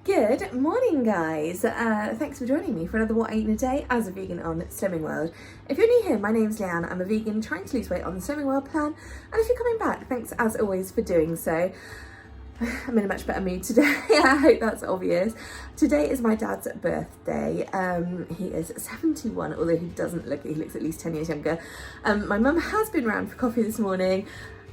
Good morning, guys. Thanks for joining me for another What I Eat in a Day as a vegan on Slimming World. If you're new here, my name's Leanne. I'm a vegan trying to lose weight on the Slimming World plan. And if you're coming back, thanks as always for doing so. I'm in a much better mood today. I hope that's obvious. Today is my dad's birthday. He is 71, although he looks at least 10 years younger. My mum has been round for coffee this morning.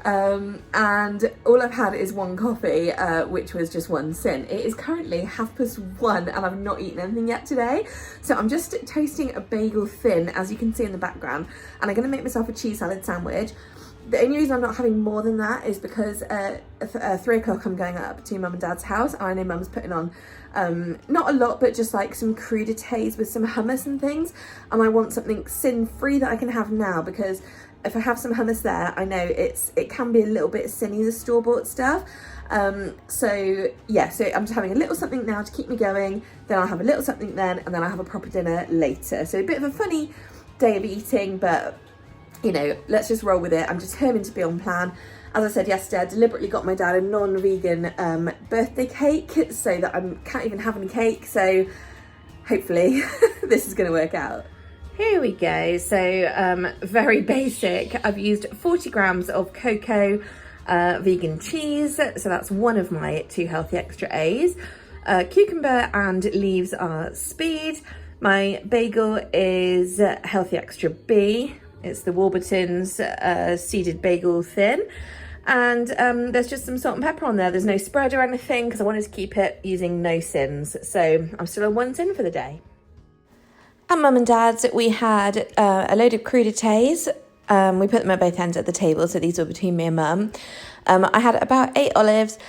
And all I've had is one coffee, which was just one syn. It is currently 1:30 and I've not eaten anything yet today. So I'm just toasting a bagel thin, as you can see in the background, and I'm going to make myself a cheese salad sandwich. The only reason I'm not having more than that is because at 3 o'clock I'm going up to mum and dad's house, and I know mum's putting on not a lot, but just like some crudités with some hummus and things, and I want something syn free that I can have now, because if I have some hummus there, I know it can be a little bit synny, the store-bought stuff. So yeah, so I'm just having a little something now to keep me going, then I'll have a little something then, and then I'll have a proper dinner later. So a bit of a funny day of eating, but you know, let's just roll with it. I'm determined to be on plan. As I said yesterday, I deliberately got my dad a non-vegan birthday cake so that I can't even have any cake. So hopefully this is going to work out. Here we go. So very basic. I've used 40 grams of cocoa vegan cheese. So that's one of my 2 healthy extra A's. Cucumber and leaves are speed. My bagel is healthy extra B. It's the Warburton's seeded bagel thin. And there's just some salt and pepper on there. There's no spread or anything because I wanted to keep it using no syns. So I'm still on 1 syn for the day. At mum and dad's, we had a load of crudités. We put them at both ends of the table, so these were between me and mum. I had about 8 olives,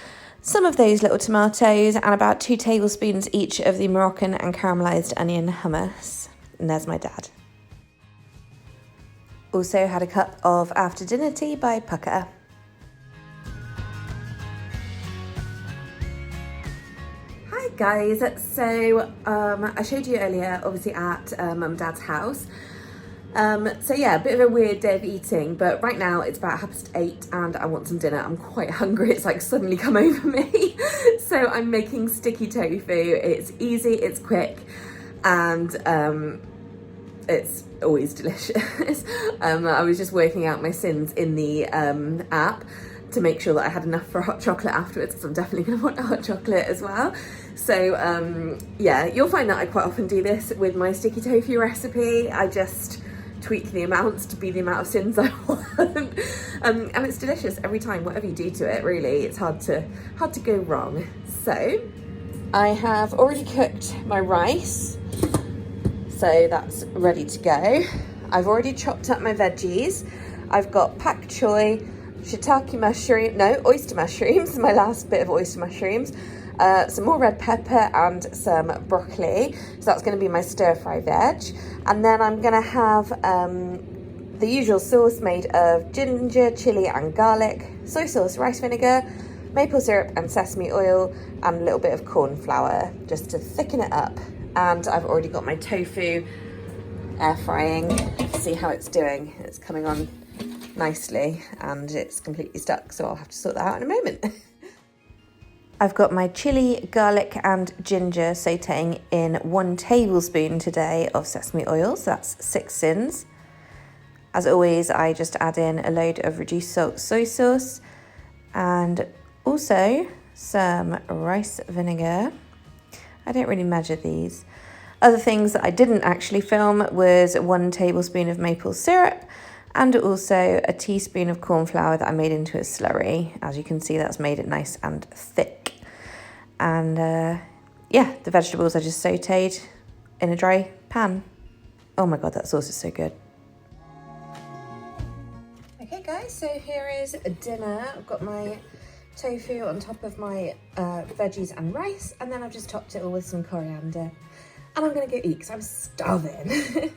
some of those little tomatoes, and about 2 tablespoons each of the Moroccan and caramelised onion hummus. And there's my dad. Also had a cup of after dinner tea by Pucker. Hi guys, so I showed you earlier obviously at mum and dad's house. So yeah, a bit of a weird day of eating, but right now it's about 8:30 and I want some dinner. I'm quite hungry, it's like suddenly come over me. So I'm making sticky tofu. It's easy, it's quick, and it's always delicious. I was just working out my syns in the app to make sure that I had enough for hot chocolate afterwards, because I'm definitely going to want a hot chocolate as well. So yeah, you'll find that I quite often do this with my sticky tofu recipe. I just tweak the amounts to be the amount of syns I want. And it's delicious every time, whatever you do to it, really. It's hard to go wrong. So I have already cooked my rice, so that's ready to go. I've already chopped up my veggies. I've got pak choy, shiitake oyster mushrooms, my last bit of oyster mushrooms, some more red pepper and some broccoli. So that's going to be my stir-fry veg. And then I'm going to have the usual sauce made of ginger, chili and garlic, soy sauce, rice vinegar, maple syrup and sesame oil, and a little bit of corn flour just to thicken it up. And I've already got my tofu air frying. See how it's doing. It's coming on nicely and it's completely stuck, so I'll have to sort that out in a moment. I've got my chili, garlic and ginger sauteing in 1 tablespoon today of sesame oil, so that's 6 syns. As always, I just add in a load of reduced salt soy sauce and also some rice vinegar. I don't really measure these. Other things that I didn't actually film was 1 tablespoon of maple syrup and also a teaspoon of corn flour that I made into a slurry. As you can see, that's made it nice and thick. And yeah, the vegetables I just sauteed in a dry pan. Oh my God, that sauce is so good. Okay guys, so here is dinner. I've got my tofu on top of my veggies and rice, and then I've just topped it all with some coriander. And I'm gonna go eat because I'm starving.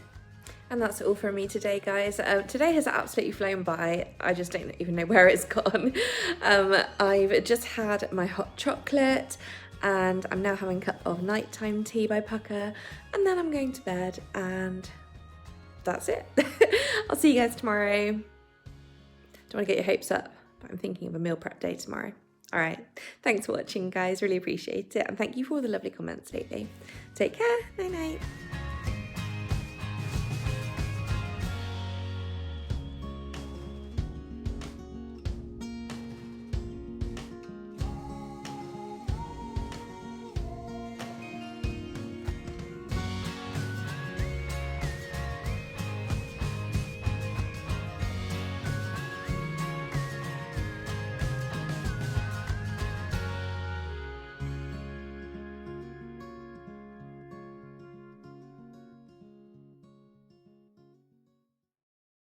And that's all from me today, guys. Today has absolutely flown by. I just don't even know where it's gone. I've just had my hot chocolate and I'm now having a cup of nighttime tea by Pucker, and then I'm going to bed, and that's it. I'll see you guys tomorrow. Don't want to get your hopes up, but I'm thinking of a meal prep day tomorrow. All right, thanks for watching, guys. Really appreciate it. And thank you for all the lovely comments lately. Take care. Night night.